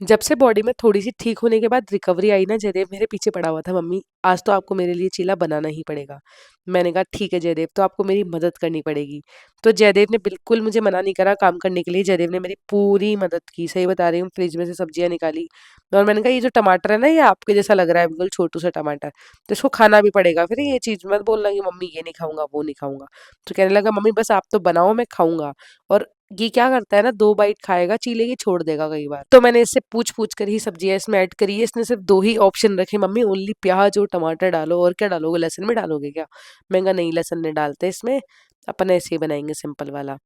जब से बॉडी में थोड़ी-सी ठीक होने के बाद रिकवरी आई ना, जयदेव मेरे पीछे पड़ा हुआ था, "मम्मी आज तो आपको मेरे लिए चीला बनाना ही पड़ेगा।" मैंने कहा, "ठीक है जयदेव, तो आपको मेरी मदद करनी पड़ेगी।" तो जयदेव ने बिल्कुल मुझे मना नहीं करा काम करने के लिए, जयदेव ने मेरी पूरी मदद की, सही बता रही हूँ। फ्रिज में से सब्जियाँ निकाली और मैंने कहा, "ये जो टमाटर है ना, ये आपके जैसा लग रहा है बिल्कुल छोटू सा टमाटर, तो इसको खाना भी पड़ेगा। फिर ये चीज़ मत बोलना कि मम्मी ये नहीं खाऊँगा, वो नहीं खाऊँगा।" तो कहने लगा, "मम्मी बस आप तो बनाओ, मैं खाऊँगा।" और ये क्या करता है ना, 2 बाइट खाएगा, चीले की छोड़ देगा कई बार। तो मैंने इससे पूछ-पूछ कर ही सब्जियाँ इसमें ऐड करी है। इसने सिर्फ़ 2 ही ऑप्शन रखे, "मम्मी ओनली प्याज़ और टमाटर डालो, और क्या डालोगे? लहसुन भी डालोगे क्या?" मैंने कहा, "नहीं, लहसुन नहीं डालते इसमें, अपन ऐसे ही बनाएँगे सिंपल वाला।"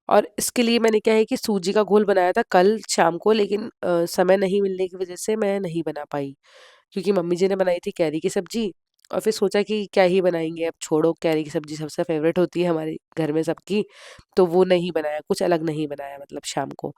और इसके लिए मैंने क्या है कि सूजी का घोल बनाया था कल शाम को, लेकिन समय नहीं मिलने की वज़ह से मैं नहीं बना पाई। क्योंकि मम्मी जी ने बनाई थी कैरी की सब्जी, और फिर सोचा कि क्या ही बनाएँगे, अब छोड़ो, कैरी की सब्जी सबसे फ़ेवरेट होती है हमारे घर में सबकी, तो वो नहीं बनाया, कुछ अलग नहीं बनाया मतलब शाम को।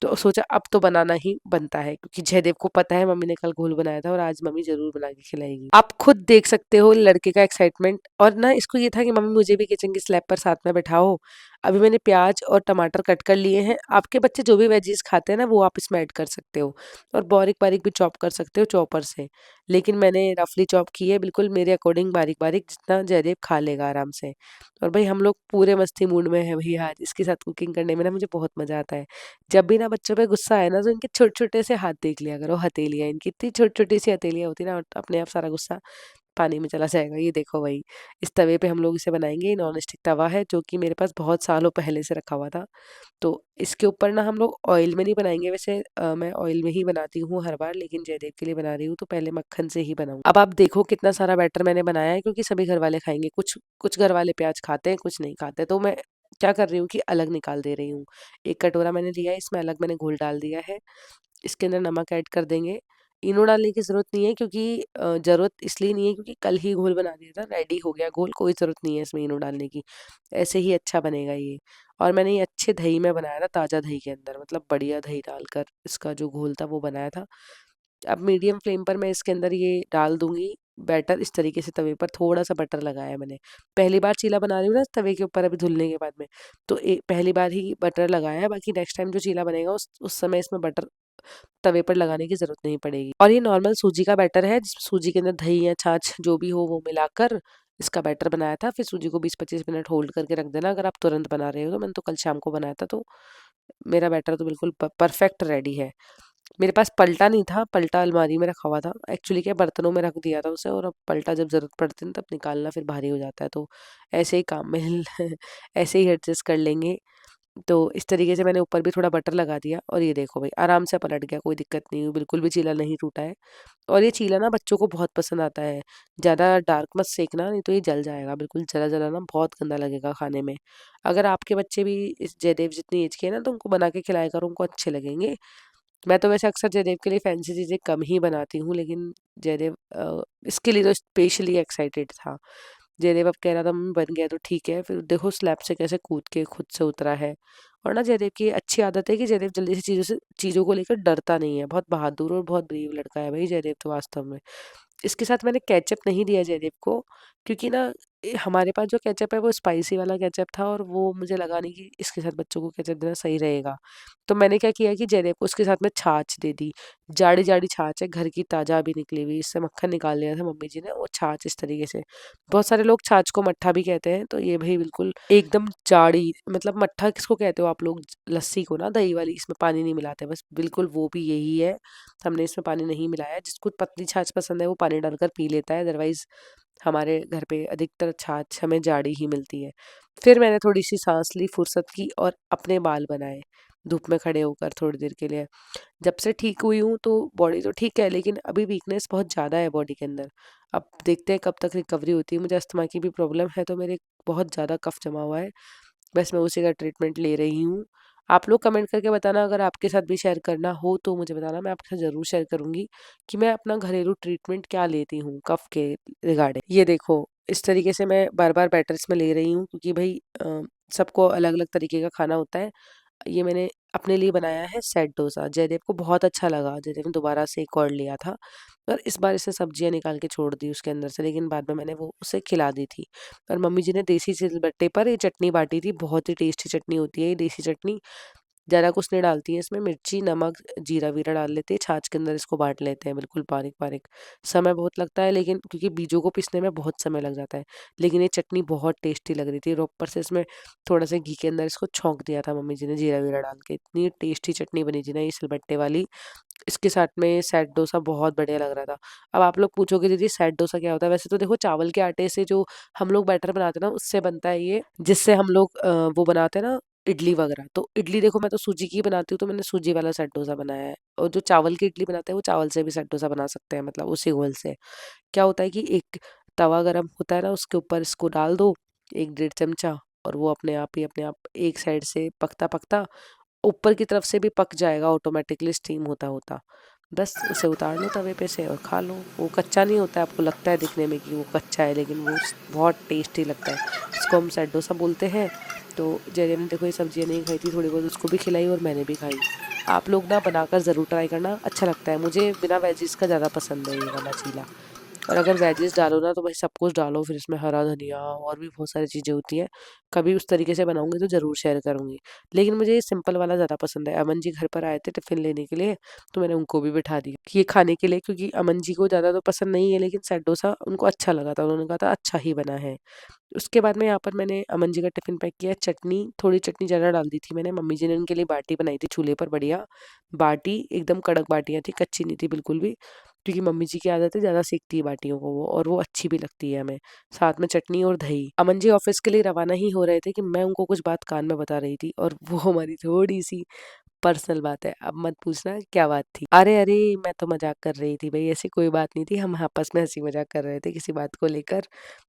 तो सोचा अब तो बनाना ही बनता है, क्योंकि जयदेव को पता है मम्मी ने कल घोल बनाया था और आज मम्मी ज़रूर बना के खिलाएगी। आप खुद देख सकते हो लड़के का एक्साइटमेंट। और ना इसको ये था कि मम्मी मुझे भी किचन की स्लैब पर साथ में बैठाओ। अभी मैंने प्याज़ और टमाटर कट कर लिए हैं, आपके बच्चे जो भी वेजीज़ खाते हैं ना, वो आप इसमें ऐड कर सकते हो, और बारीक-बारीक भी चॉप कर सकते हो चॉपर से। लेकिन मैंने रफली चॉप की है, बिल्कुल मेरे अकॉर्डिंग बारीक-बारीक, जितना जयदेव खा लेगा आराम से। और भई हम लोग पूरे मस्ती मूड में हैं भई आज, इसके साथ कुकिंग करने में ना मुझे बहुत मज़ा आता है। जब भी ना बच्चों पे गुस्सा आए ना, तो इनके छोटे-छोटे से हाथ देख लिया करो, हथेलियाँ, इनकी इतनी छोटी-छोटी सी हथेलियाँ होती है ना, अपने आप सारा गुस्सा पानी में चला जाएगा। ये देखो भई, इस तवे पे हम लोग इसे बनाएँगे, ये नॉन स्टिक तवा है जो कि मेरे पास बहुत सालों पहले से रखा हुआ था। तो इसके ऊपर ना हम लोग ऑयल में नहीं बनाएँगे, वैसे मैं ऑयल में ही बनाती हूँ हर बार, लेकिन जयदेव के लिए बना रही हूँ तो पहले मक्खन से ही बनाऊँ। अब आप देखो कितना सारा बैटर मैंने बनाया है, क्योंकि सभी घरवाले खाएँगे। कुछ कुछ घरवाले प्याज़ खाते हैं, कुछ नहीं खाते। तो मैं क्या कर रही हूँ कि अलग निकाल दे रही हूँ। एक कटोरा मैंने लिया है, इसमें अलग मैंने घोल डाल दिया है। इसके अंदर नमक ऐड कर देंगे। इनो डालने की ज़रूरत नहीं है, क्योंकि ज़रूरत इसलिए नहीं है क्योंकि कल ही घोल बना दिया था, रेडी हो गया घोल, कोई ज़रूरत नहीं है इसमें इनो डालने की। ऐसे ही अच्छा बनेगा ये। और मैंने ये अच्छे दही में बनाया था, ताज़ा दही के अंदर, मतलब बढ़िया दही डालकर इसका जो घोल था वो बनाया था। अब मीडियम फ्लेम पर मैं इसके अंदर ये डाल दूँगी बैटर, इस तरीके से तवे पर थोड़ा-सा बटर लगाया है मैंने। पहली बार चीला बना रही हूँ ना तवे के ऊपर अभी धुलने के बाद में, तो पहली बार ही बटर लगाया है, बाकी नेक्स्ट टाइम जो चीला बनेगा उस समय इसमें बटर तवे पर लगाने की ज़रूरत नहीं पड़ेगी। और ये नॉर्मल सूजी का बैटर है, जिस सूजी के अंदर दही या छाछ जो भी हो वो मिलाकर इसका बैटर बनाया था। फिर सूजी को 20-25 मिनट होल्ड करके रख देना, अगर आप तुरंत बना रहे हो तो। मैंने तो कल शाम को बनाया था, तो मेरा बैटर तो बिल्कुल परफेक्ट रेडी है। मेरे पास पलटा नहीं था, पलटा अलमारी में रखा हुआ था। एक्चुअली क्या, बर्तनों में रख दिया था उसे, और अब पलटा जब ज़रूरत पड़ती है ना, तब निकालना फिर भारी हो जाता है, तो ऐसे ही काम में ऐसे ही एडजस्ट कर लेंगे। तो इस तरीके से मैंने ऊपर भी थोड़ा बटर लगा दिया, और ये देखो भाई आराम से पलट गया, कोई दिक्कत नहीं हुई, बिल्कुल भी चीला नहीं टूटा है। और ये चीला ना बच्चों को बहुत पसंद आता है। ज़्यादा डार्क मत सेकना, नहीं तो ये जल जाएगा, बिल्कुल जला-जला ना बहुत गंदा लगेगा खाने में। अगर आपके बच्चे भी इस जयदेव जितनी एज के हैं ना, तो उनको बना के खिलाया करो, उनको अच्छे लगेंगे। मैं तो वैसे अक्सर जयदेव के लिए फैंसी चीज़ें कम ही बनाती हूँ, लेकिन जयदेव इसके लिए तो स्पेशली एक्साइटेड था। जयदेव अब कह रहा था, मम्मी बन गया तो ठीक है, फिर देखो स्लैब से कैसे कूद के खुद से उतरा है। और ना जयदेव की अच्छी आदत है कि जयदेव जल्दी से चीज़ों को लेकर डरता नहीं है, बहुत बहादुर और बहुत ब्रेव लड़का है भाई जयदेव तो वास्तव में। इसके साथ मैंने केचअप नहीं दिया जयदेव को, क्योंकि ना हमारे पास जो केचअप है वो स्पाइसी वाला केचअप था, और वो मुझे लगा नहीं कि इसके साथ बच्चों को केचअप देना सही रहेगा। तो मैंने क्या किया कि जयदेव को उसके साथ में छाछ दे दी। जाड़ी-जाड़ी छाछ है, घर की ताज़ा अभी निकली हुई, इससे मक्खन निकाल लिया था मम्मी जी ने, वो छाछ इस तरीके से। बहुत सारे लोग छाछ को मट्ठा भी कहते हैं, तो ये भई बिल्कुल एकदम जाड़ी, मतलब मट्ठा किसको कहते हो आप लोग? लस्सी को ना, दही वाली, इसमें पानी नहीं मिलाते, बस बिल्कुल वो भी यही है। हमने इसमें पानी नहीं मिलाया, जिसको पतली छाछ पसंद है वो पानी डालकर पी लेता है, अदरवाइज़ हमारे घर पे अधिकतर छाछ हमें जाड़ी ही मिलती है। फिर मैंने थोड़ी-सी साँस ली, फुर्सत की, और अपने बाल बनाए, धूप में खड़े होकर थोड़ी देर के लिए। जब से ठीक हुई हूँ तो बॉडी तो ठीक है, लेकिन अभी वीकनेस बहुत ज़्यादा है बॉडी के अंदर। अब देखते हैं कब तक रिकवरी होती है। मुझे अस्थमा की भी प्रॉब्लम है, तो मेरे बहुत ज़्यादा कफ़ जमा हुआ है। बस मैं उसी का ट्रीटमेंट ले रही हूँ। आप लोग कमेंट करके बताना, अगर आपके साथ भी शेयर करना हो तो मुझे बताना, मैं आपके साथ ज़रूर शेयर करूँगी कि मैं अपना घरेलू ट्रीटमेंट क्या लेती हूँ कफ़ के रिगार्डिंग। ये देखो, इस तरीके से मैं बार-बार बैटर इसमें ले रही हूँ, क्योंकि भई सबको अलग-अलग तरीके का खाना होता है। ये मैंने अपने लिए बनाया है सेट डोसा, जयदेव को बहुत अच्छा लगा, जयदेव ने दोबारा से एक और लिया था, और इस बार इसने सब्जियाँ निकाल के छोड़ दी उसके अंदर से, लेकिन बाद में मैंने वो उसे खिला दी थी। और मम्मी जी ने देसी सिलबट्टे पर ये चटनी बाटी थी, बहुत ही टेस्टी चटनी होती है ये देसी चटनी। ज़्यादा कुछ नहीं डालती हैं इसमें, मिर्ची, नमक, जीरा-वीरा डाल लेते हैं, छाछ के अंदर इसको बाँट लेते हैं बिल्कुल बारीक-बारीक। समय बहुत लगता है लेकिन क्योंकि बीजों को पीसने में बहुत समय लग जाता है, लेकिन ये चटनी बहुत टेस्टी लग रही थी और ऊपर से इसमें थोड़ा-सा घी के अंदर इसको छौंक दिया था मम्मी जी ने जीरा-वीरा डाल के। इतनी टेस्टी चटनी बनी थी ना ये सिलबट्टे वाली, इसके साथ में सेट डोसा बहुत बढ़िया लग रहा था। अब आप लोग पूछोगे दीदी सेट डोसा क्या होता है? वैसे तो देखो चावल के आटे से जो हम लोग बैटर बनाते हैं ना उससे बनता है ये, जिससे हम लोग वो बनाते हैं ना इडली वगैरह। तो इडली देखो मैं तो सूजी की बनाती हूँ तो मैंने सूजी वाला सेट डोसा बनाया है और जो चावल की इडली बनाते हैं वो चावल से भी सेट डोसा बना सकते हैं मतलब उसी घोल से। क्या होता है कि एक तवा गरम होता है ना उसके ऊपर इसको डाल दो 1 डेढ़ चमचा और वो अपने आप एक साइड से पकता-पकता ऊपर की तरफ से भी पक जाएगा ऑटोमेटिकली स्टीम होता-होता। बस उसे उतार लो तवे पे से और खा लो। वो कच्चा नहीं होता है, आपको लगता है दिखने में कि वो कच्चा है लेकिन वो बहुत टेस्टी लगता है। इसको हम सेट डोसा बोलते हैं। तो जया ने देखो ये सब्जियाँ नहीं खाई थी, थोड़ी बहुत उसको भी खिलाई और मैंने भी खाई। आप लोग ना बनाकर ज़रूर ट्राई करना, अच्छा लगता है। मुझे बिना वेजिज़ का ज़्यादा पसंद है ये वाला चीला। और अगर वेजिस डालो ना तो भाई सब कुछ डालो, फिर इसमें हरा धनिया और भी बहुत सारी चीज़ें होती हैं। कभी उस तरीके से बनाऊँगी तो ज़रूर शेयर करूँगी। लेकिन मुझे ये सिंपल वाला ज़्यादा पसंद है। अमन जी घर पर आए थे टिफ़िन लेने के लिए, तो मैंने उनको भी बिठा दिया कि ये खाने के लिए, क्योंकि अमन जी को ज़्यादा तो पसंद नहीं है लेकिन सेट डोसा उनको अच्छा लगा था। उन्होंने कहा था अच्छा ही बना है। उसके बाद में यहाँ पर मैंने अमन जी का टिफ़िन पैक किया, चटनी थोड़ी चटनी ज़्यादा डाल दी थी मैंने, मम्मी जी ने उनके लिए बाटी बनाई थी चूल्हे पर बढ़िया। बाटी एकदम कड़क बाटियाँ थी, कच्ची नहीं थी बिल्कुल भी, क्योंकि मम्मी जी की आदत है ज़्यादा सेंकती है बाटियों को वो, और वो अच्छी भी लगती है हमें। साथ में चटनी और दही। अमन जी ऑफ़िस के लिए रवाना ही हो रहे थे कि मैं उनको कुछ बात कान में बता रही थी और वो हमारी थोड़ी-सी पर्सनल बात है, अब मत पूछना क्या बात थी। अरे, अरे! मैं तो मज़ाक कर रही थी भई, ऐसी कोई बात नहीं थी, हम आपस में हँसी-मज़ाक कर रहे थे किसी बात को लेकर,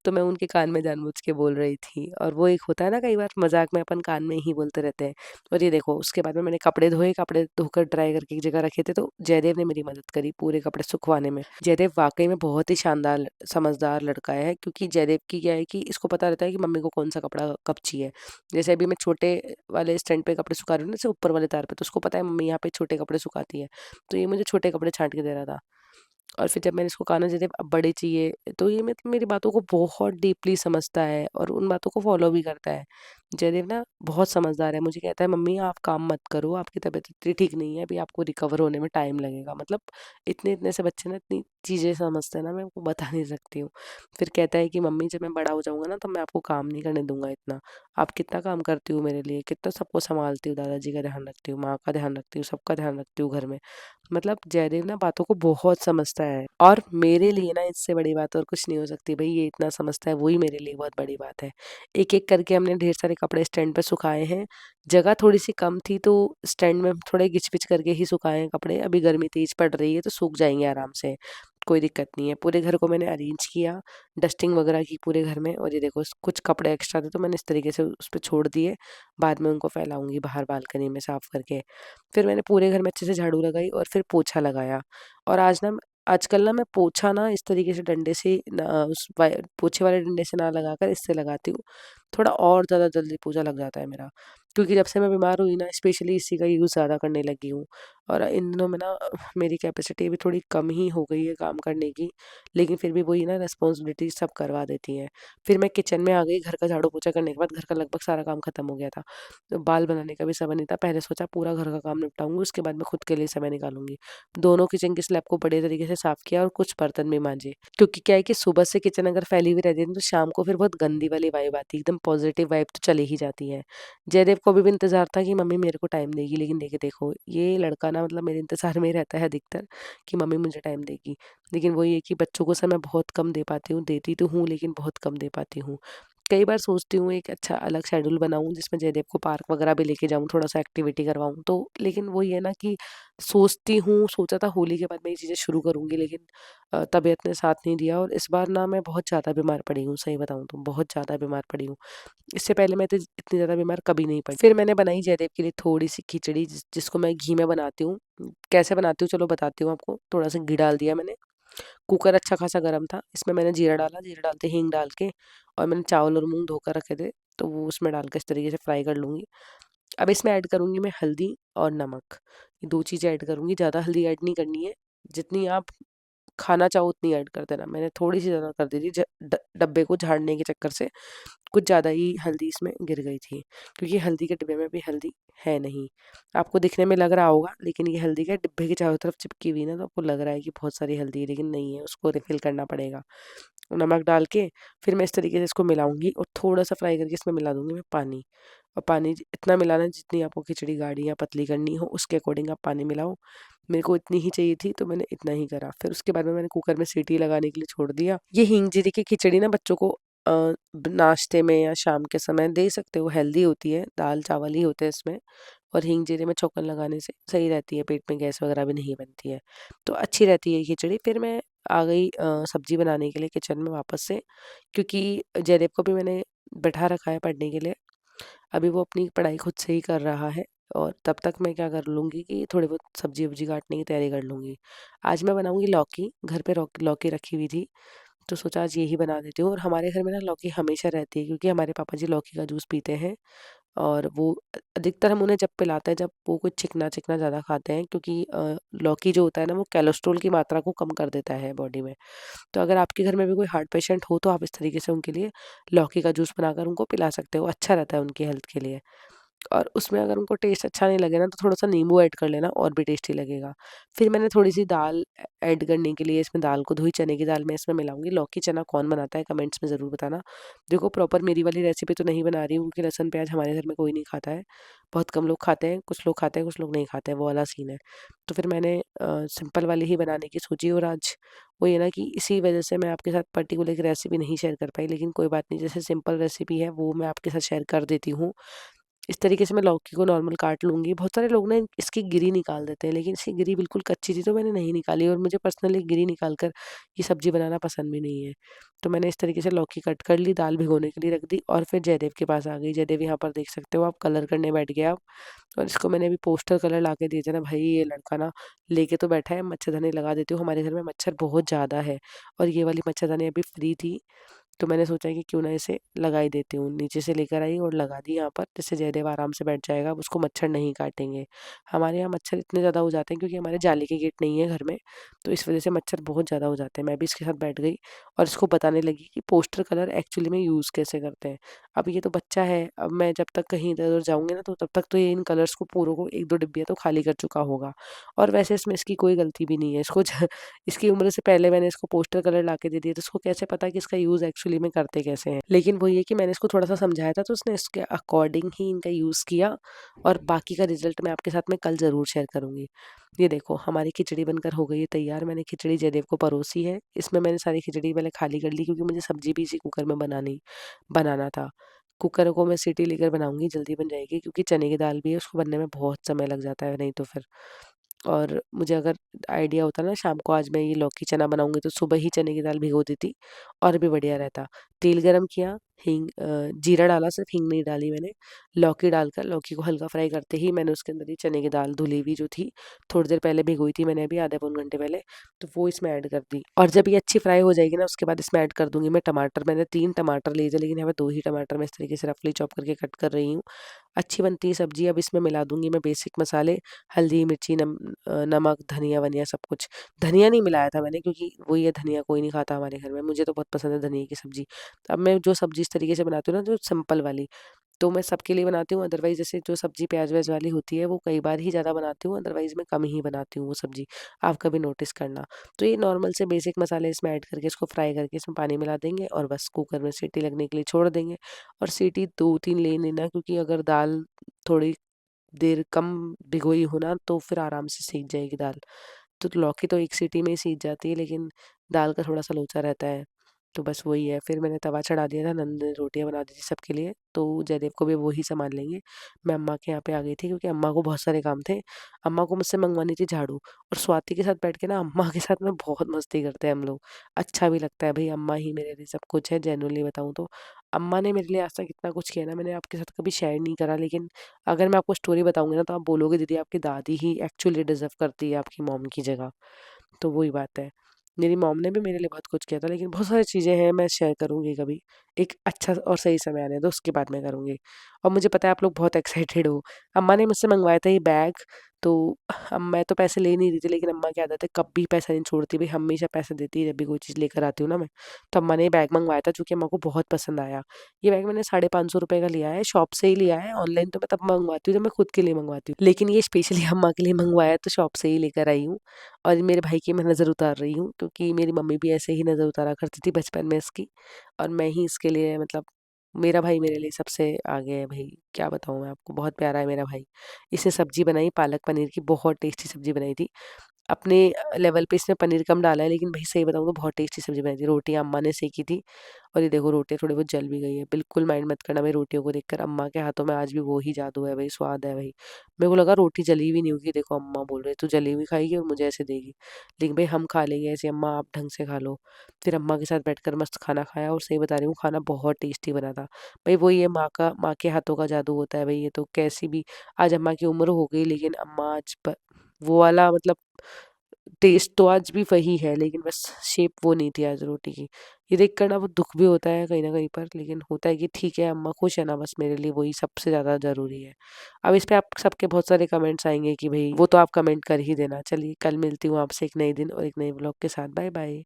तो मैं उनके कान में जानबूझ के बोल रही थी और वो एक होता है ना कई बार मज़ाक में अपन कान में ही बोलते रहते हैं। और ये देखो उसके बाद में मैंने कपड़े धोए, कपड़े धोकर ड्राई करके एक जगह रखे थे, तो जयदेव ने मेरी मदद करी पूरे कपड़े सुखवाने में। जयदेव वाक़ई में बहुत ही शानदार समझदार लड़का है, क्योंकि जयदेव की क्या है कि इसको पता रहता है कि मम्मी को कौन-सा कपड़ा कब चाहिए। जैसे अभी मैं छोटे वाले स्टैंड पे कपड़े सुखा रही हूँ ना, जैसे ऊपर वाले तार पे, तो उसको पता है मम्मी यहाँ पे छोटे कपड़े सुखाती है, तो ये मुझे छोटे कपड़े छाँट के दे रहा था। और फिर जब मैंने इसको कहा ना जैसे अब बड़े चाहिए, तो ये मतलब मेरी बातों को बहुत डीपली समझता है और उन बातों को फ़ॉलो भी करता है। जयदेव ना बहुत समझदार है, मुझे कहता है मम्मी आप काम मत करो, आपकी तबीयत इतनी ठीक नहीं है, अभी आपको रिकवर होने में टाइम लगेगा। मतलब इतने-इतने से बच्चे ना इतनी चीज़ें समझते हैं ना, मैं आपको बता नहीं सकती हूँ। फिर कहता है कि मम्मी जब मैं बड़ा हो जाऊँगा ना, तो मैं आपको काम नहीं करने दूँगा इतना। आप कितना काम करती हो मेरे लिए, कितना सबको सँभालती हो, दादाजी का ध्यान रखती हो, माँ का ध्यान रखती हो, सबका ध्यान रखती हो घर में। मतलब जयदेव ना बातों को बहुत समझता है और मेरे लिए ना इससे बड़ी बात और कुछ नहीं हो सकती भई, ये इतना समझता है वही मेरे लिए बहुत बड़ी बात है। एक-एक करके हमने ढेर सारे कपड़े स्टैंड पे सुखाए हैं। जगह थोड़ी-सी कम थी तो स्टैंड में थोड़े घिच-पिच करके ही सुखाए हैं कपड़े। अभी गर्मी तेज़ पड़ रही है तो सूख जाएँगे आराम से, कोई दिक्कत नहीं है। पूरे घर को मैंने अरेंज किया, डस्टिंग वगैरह की पूरे घर में, और ये देखो कुछ कपड़े एक्स्ट्रा थे तो मैंने इस तरीके से उस पे छोड़ दिए। बाद में उनको फैलाऊँगी बाहर बालकनी में साफ करके। फिर मैंने पूरे घर में अच्छे से झाड़ू लगाई और फिर पोछा लगाया। और आजकल ना मैं पोछा ना इस तरीके से डंडे से ना उस वाय पोछे वाले डंडे से ना लगाकर इससे लगाती हूँ। थोड़ा और ज़्यादा जल्दी पोछा लग जाता है मेरा। क्योंकि जब से मैं बीमार हुई ना स्पेशली इसी का यूज़ ज़्यादा करने लगी हूँ। और इन दिनों में ना मेरी कैपेसिटी भी थोड़ी कम ही हो गई है काम करने की। लेकिन फिर भी वही ना रिस्पॉन्सिबिलिटी सब करवा देती हैं। फिर मैं किचन में आ गई, घर का झाड़ू पोछा करने के बाद घर का लगभग सारा काम खत्म हो गया था। तो बाल बनाने का भी समय नहीं था। पहले सोचा पूरा घर का काम निपटाऊँगी, उसके बाद मैं खुद के लिए समय निकालूँगी। दोनों किचन की स्लैब को बढ़िया तरीके से साफ किया और कुछ बर्तन भी मांजे। क्योंकि क्या है कि सुबह से किचन अगर फैली हुई रहती है ना, तो शाम को फिर बहुत गंदी वाली वाइब आती है, एकदम पॉजिटिव वाइब तो चली ही जाती है। जयदेव को अभी भी इंतज़ार था कि मम्मी मेरे को टाइम देगी, लेकिन देखो ये लड़का ना मतलब मेरे इंतज़ार में ही रहता है अधिकतर कि मम्मी मुझे टाइम देगी। लेकिन वही है कि बच्चों को समय बहुत कम दे पाती हूँ, देती तो हूँ लेकिन बहुत कम दे पाती हूँ। कई बार सोचती हूँ एक अच्छा अलग शेड्यूल बनाऊँ जिसमें जयदेव को पार्क वगैरह भी लेके जाऊँ, थोड़ा-सा एक्टिविटी करवाऊँ, तो लेकिन वही है ना कि सोचती हूँ, सोचा था होली के बाद मैं ये चीज़ें शुरू करूँगी, लेकिन तबीयत ने साथ नहीं दिया और इस बार ना मैं बहुत ज़्यादा बीमार पड़ी हूँ, सही बताऊँ तो बहुत ज़्यादा बीमार पड़ी हूँ। इससे पहले मैं इतनी ज़्यादा बीमार कभी नहीं पड़ी। फिर मैंने बनाई जयदेव के लिए थोड़ी-सी खिचड़ी जिसको मैं घी में बनाती हूँ। कैसे बनाती हूँ चलो बताती हूँ आपको। थोड़ा-सा घी डाल दिया मैंने, कुकर अच्छा खासा गरम था, इसमें मैंने जीरा डाला, जीरा डालते हींग डाल के, और मैंने चावल और मूँग धोकर रखे थे, तो वो उसमें डाल के इस तरीके से फ्राई कर लूँगी। अब इसमें ऐड करूँगी मैं हल्दी और नमक, ये 2 चीज़ें ऐड करूँगी, ज़्यादा हल्दी ऐड नहीं करनी है, जितनी आप खाना चाहो उतनी ऐड कर देना। मैंने थोड़ी-सी ज़्यादा कर दी थी डब्बे को झाड़ने के चक्कर से कुछ ज़्यादा ही हल्दी इसमें गिर गई थी, क्योंकि हल्दी के डिब्बे में भी हल्दी है नहीं। आपको दिखने में लग रहा होगा, लेकिन ये हल्दी क्या डिब्बे के चारों तरफ चिपकी हुई ना, तो आपको लग रहा है कि बहुत सारी हल्दी है, लेकिन नहीं है, उसको रिफ़िल करना पड़ेगा। नमक डाल के फिर मैं इस तरीके से इसको मिलाऊँगी और थोड़ा-सा फ्राई करके इसमें मिला दूँगी मैं पानी। और पानी इतना मिलाना जितनी आपको खिचड़ी गाढ़ी या पतली करनी हो, उसके अकॉर्डिंग आप पानी मिलाओ। मेरे को इतनी ही चाहिए थी, तो मैंने इतना ही करा। फिर उसके बाद में मैंने कुकर में सीटी लगाने के लिए छोड़ दिया। ये हींग जीरे की खिचड़ी ना बच्चों को नाश्ते में या शाम के समय दे सकते हो, हेल्दी होती है, दाल चावल ही होते हैं इसमें। और हींग जीरे में छौंकन लगाने से सही रहती है, पेट में गैस वगैरह भी नहीं बनती है, तो अच्छी रहती है ये खिचड़ी। फिर मैं आ गई सब्जी बनाने के लिए किचन में वापस से, क्योंकि जयदेव को भी मैंने बैठा रखा है पढ़ने के लिए। अभी वो अपनी पढ़ाई खुद से ही कर रहा है, और तब तक मैं क्या कर लूँगी कि थोड़ी बहुत सब्जी वब्जी काटने की तैयारी कर लूँगी। आज मैं बनाऊँगी लौकी, घर पे लौकी रखी हुई थी, तो सोचा आज यही बना देती हूँ। और हमारे घर में ना लौकी हमेशा रहती है, क्योंकि हमारे पापा जी लौकी का जूस पीते हैं। और वो अधिकतर हम उन्हें जब पिलाते हैं जब वो कुछ चिकना-चिकना ज़्यादा खाते हैं, क्योंकि लौकी जो होता है ना वो कोलेस्ट्रॉल की मात्रा को कम कर देता है बॉडी में। तो अगर आपके घर में भी कोई हार्ट पेशेंट हो, तो आप इस तरीके से उनके लिए लौकी का जूस बनाकर उनको पिला सकते हो, अच्छा रहता है उनकी हेल्थ के लिए। और उसमें अगर उनको टेस्ट अच्छा नहीं लगे ना, तो थोड़ा-सा नींबू ऐड कर लेना, और भी टेस्टी लगेगा। फिर मैंने थोड़ी-सी दाल ऐड करने के लिए इसमें दाल को धोई, चने की दाल मैं इसमें मिलाऊँगी। लौकी चना कौन बनाता है कमेंट्स में ज़रूर बताना। देखो प्रॉपर मेरी वाली रेसिपी तो नहीं बना रही हूँ, क्योंकि लहसुन प्याज़ हमारे घर में कोई नहीं खाता है। बहुत कम लोग खाते हैं, कुछ लोग खाते हैं, कुछ लोग नहीं खाते हैं, वो वाला सीन है। तो फिर मैंने सिंपल वाली ही बनाने की सोची, और आज वही है ना कि इसी वजह से मैं आपके साथ पर्टिकुलर एक रेसिपी नहीं शेयर कर पाई, लेकिन कोई बात नहीं, जैसे सिंपल रेसिपी है वो मैं आपके साथ शेयर कर देती हूँ। इस तरीके से मैं लौकी को नॉर्मल काट लूँगी। बहुत सारे लोग ना इसकी गिरी निकाल देते हैं, लेकिन इसकी गिरी बिल्कुल कच्ची थी, तो मैंने नहीं निकाली, और मुझे पर्सनली गिरी निकाल कर ये सब्ज़ी बनाना पसंद भी नहीं है। तो मैंने इस तरीके से लौकी कट कर ली, दाल भिगोने के लिए रख दी, और फिर जयदेव के पास आ गई। जयदेव यहाँ पर देख सकते हो आप, कलर करने बैठ गया अब। और इसको मैंने अभी पोस्टर कलर ला के दिए थे ना, भाई ये लड़का ना लेके तो बैठा है, मच्छरदानी लगा देती हूँ। हमारे घर में मच्छर बहुत ज़्यादा है, और ये वाली मच्छरदानी अभी फ्री थी, तो मैंने सोचा कि क्यों ना इसे लगा ही देती हूँ। नीचे से लेकर आई और लगा दी यहाँ पर, जिससे जयदेव आराम से बैठ जाएगा, अब उसको मच्छर नहीं काटेंगे। हमारे यहाँ मच्छर इतने ज़्यादा हो जाते हैं, क्योंकि हमारे जाली के गेट नहीं है घर में, तो इस वज़ह से मच्छर बहुत ज़्यादा हो जाते हैं। मैं भी इसके साथ बैठ गई और इसको बताने लगी कि पोस्टर कलर एक्चुअली में यूज़ कैसे करते हैं। अब ये तो बच्चा है, अब मैं जब तक कहीं इधर-उधर जाऊँगी ना, तो तब तक तो ये इन कलर्स को पूरों को 1-2 डिब्बियाँ तो खाली कर चुका होगा। और वैसे इसमें इसकी कोई गलती भी नहीं है। इसको इसकी उम्र से पहले मैंने इसको पोस्टर कलर ला के दे दिए, तो इसको कैसे पता कि इसका यूज़ एक्चुअली में करते कैसे हैं। लेकिन वही है कि मैंने इसको थोड़ा-सा समझाया था, तो उसने इसके अकॉर्डिंग ही इनका यूज़ किया, और बाकी का रिज़ल्ट मैं आपके साथ में कल ज़रूर शेयर करूँगी। ये देखो हमारी खिचड़ी बनकर हो गई है तैयार। मैंने खिचड़ी जयदेव को परोसी है। इसमें मैंने सारी खिचड़ी पहले खाली कर ली, क्योंकि मुझे सब्ज़ी भी इसी कुकर में बनाना था। कुकर को मैं सीटी लेकर बनाऊँगी, जल्दी बन जाएगी, क्योंकि चने की दाल भी है, उसको बनने में बहुत समय लग जाता है नहीं तो फिर। और मुझे अगर आइडिया होता ना शाम को आज मैं ये लौकी चना बनाऊँगी, तो सुबह ही चने की दाल भिगो देती, और भी बढ़िया रहता। तेल गरम किया, जीरा डाला, सिर्फ़ हींग नहीं डाली मैंने। लौकी डालकर लौकी को हल्का फ्राई करते ही मैंने उसके अंदर ये चने की दाल धुली हुई जो थी, थोड़ी देर पहले भिगोई थी मैंने, अभी आधे पौन घंटे पहले, तो वो इसमें ऐड कर दी। और जब ये अच्छी फ्राई हो जाएगी ना, उसके बाद इसमें ऐड कर दूँगी मैं टमाटर। मैंने 3 टमाटर लिए थे, लेकिन यहाँ पे 2 ही टमाटर मैं इस तरीके से रफली चॉप करके कट कर रही हूँ। अच्छी बनती है सब्ज़ी। अब इसमें मिला दूँगी मैं बेसिक मसाले, हल्दी, मिर्ची, नमक, धनिया-वनिया सब कुछ। धनिया नहीं मिलाया था मैंने, क्योंकि वही है, धनिया कोई नहीं खाता हमारे घर में, मुझे तो बहुत पसंद है धनिये की सब्ज़ी। अब मैं जो सब्ज़ी इस तरीके से बनाती हूँ ना, जो सिंपल वाली, तो मैं सबके लिए बनाती हूँ। अदरवाइज़ जैसे जो सब्ज़ी प्याज़-व्याज़ वाली होती है, वो कई बार ही ज़्यादा बनाती हूँ, अदरवाइज़ मैं कम ही बनाती हूँ वो सब्ज़ी, आप कभी नोटिस करना। तो ये नॉर्मल से बेसिक मसाले इसमें ऐड करके इसको फ्राई करके इसमें पानी मिला देंगे, और बस कुकर में सीटी लगने के लिए छोड़ देंगे। और सीटी 2-3 ले लेना, क्योंकि अगर दाल थोड़ी देर कम भिगोई हो ना, तो फिर आराम से सीज जाएगी दाल। तो लौकी तो 1 सीटी में ही सीज जाती है, लेकिन दाल का थोड़ा-सा लोचा रहता है। तो बस वही है, फिर मैंने तवा चढ़ा दिया था, नंद ने रोटियाँ बना दी थी सबके लिए, तो जयदेव को भी वो ही सँभाल लेंगे। मैं अम्मा के यहाँ पे आ गई थी, क्योंकि अम्मा को बहुत सारे काम थे। अम्मा को मुझसे मँगवानी थी झाड़ू, और स्वाति के साथ बैठ के ना अम्मा के साथ में बहुत मस्ती करते हैं हम लोग। अच्छा भी लगता है, भई अम्मा ही मेरे लिए सब कुछ है, जेन्युइनली बताऊँ तो। अम्मा ने मेरे लिए आज तक इतना कुछ किया ना, मैंने आपके साथ कभी शेयर नहीं करा, लेकिन अगर मैं आपको स्टोरी बताऊँगी ना, तो आप बोलोगे दीदी आपकी दादी ही एक्चुअली डिज़र्व करती है आपकी मॉम की जगह। तो वही बात है। मेरी मॉम ने भी मेरे लिए बहुत कुछ किया था, लेकिन बहुत सारी चीज़ें हैं, मैं शेयर करूँगी कभी। एक अच्छा और सही समय आने दो, उसके बाद मैं करूँगी। और मुझे पता है आप लोग बहुत एक्साइटेड हो। अम्मा ने मुझसे मँगवाया था ये बैग, तो अब मैं तो पैसे ले नहीं रही थी, लेकिन अम्मा की आदत है, कभी पैसा नहीं छोड़ती भाई, हमेशा पैसा देती है जब भी कोई चीज़ लेकर आती हूँ ना मैं। तो अम्मा ने ये बैग मंगवाया था जो कि अम्मा को बहुत पसंद आया। ये बैग मैंने 550 रुपये का लिया है, शॉप से ही लिया है। ऑनलाइन तो मैं तब मंगवाती हूँ जब मैं खुद के लिए मंगवाती हूँ, लेकिन ये स्पेशली अम्मा के लिए मंगवाया है, तो शॉप से ही लेकर आई हूँ। और ये मेरे भाई की मैं नज़र उतार रही हूँ, क्योंकि मेरी मम्मी भी ऐसे ही नज़र उतारा करती थी बचपन में इसकी। और मैं ही इसके लिए मतलब, मेरा भाई मेरे लिए सबसे आगे है भाई, क्या बताऊँ मैं आपको, बहुत प्यारा है मेरा भाई। इसने सब्जी बनाई पालक पनीर की, बहुत टेस्टी सब्जी बनाई थी। अपने लेवल पे इसने पनीर कम डाला है, लेकिन भाई सही बताऊँ तो बहुत टेस्टी सब्जी बनाई थी। रोटियाँ अम्मा ने सेकी थी, और ये देखो रोटियाँ थोड़ी बहुत जल भी गई है। बिल्कुल माइंड मत करना मेरी रोटियों को देखकर, अम्मा के हाथों में आज भी वो ही जादू है भाई, स्वाद है भाई। मेरे को लगा रोटी जली हुई नहीं होगी, देखो अम्मा बोल रहे तू जली हुई खाएगी और मुझे ऐसे देगी, लेकिन भाई हम खा लेंगे ऐसे, अम्मा आप ढंग से खा लो। फिर अम्मा के साथ बैठकर मस्त खाना खाया, और सही बता रही हूँ खाना बहुत टेस्टी बना था भाई। वही है, माँ के हाथों का जादू होता है भाई, ये तो कैसी भी, आज अम्मा की उम्र हो गई, लेकिन अम्मा आज वो वाला मतलब टेस्ट तो आज भी वही है, लेकिन बस शेप वो नहीं थी आज रोटी की। ये देख कर ना वो दुख भी होता है कहीं ना कहीं पर, लेकिन होता है कि ठीक है अम्मा खुश है ना, बस मेरे लिए वही सबसे ज़्यादा ज़रूरी है। अब इस पे आप सबके बहुत सारे कमेंट्स आएंगे कि भाई वो तो आप कमेंट कर ही देना। चलिए कल मिलती हूँ आपसे एक नए दिन और एक नए ब्लॉग के साथ। Bye bye.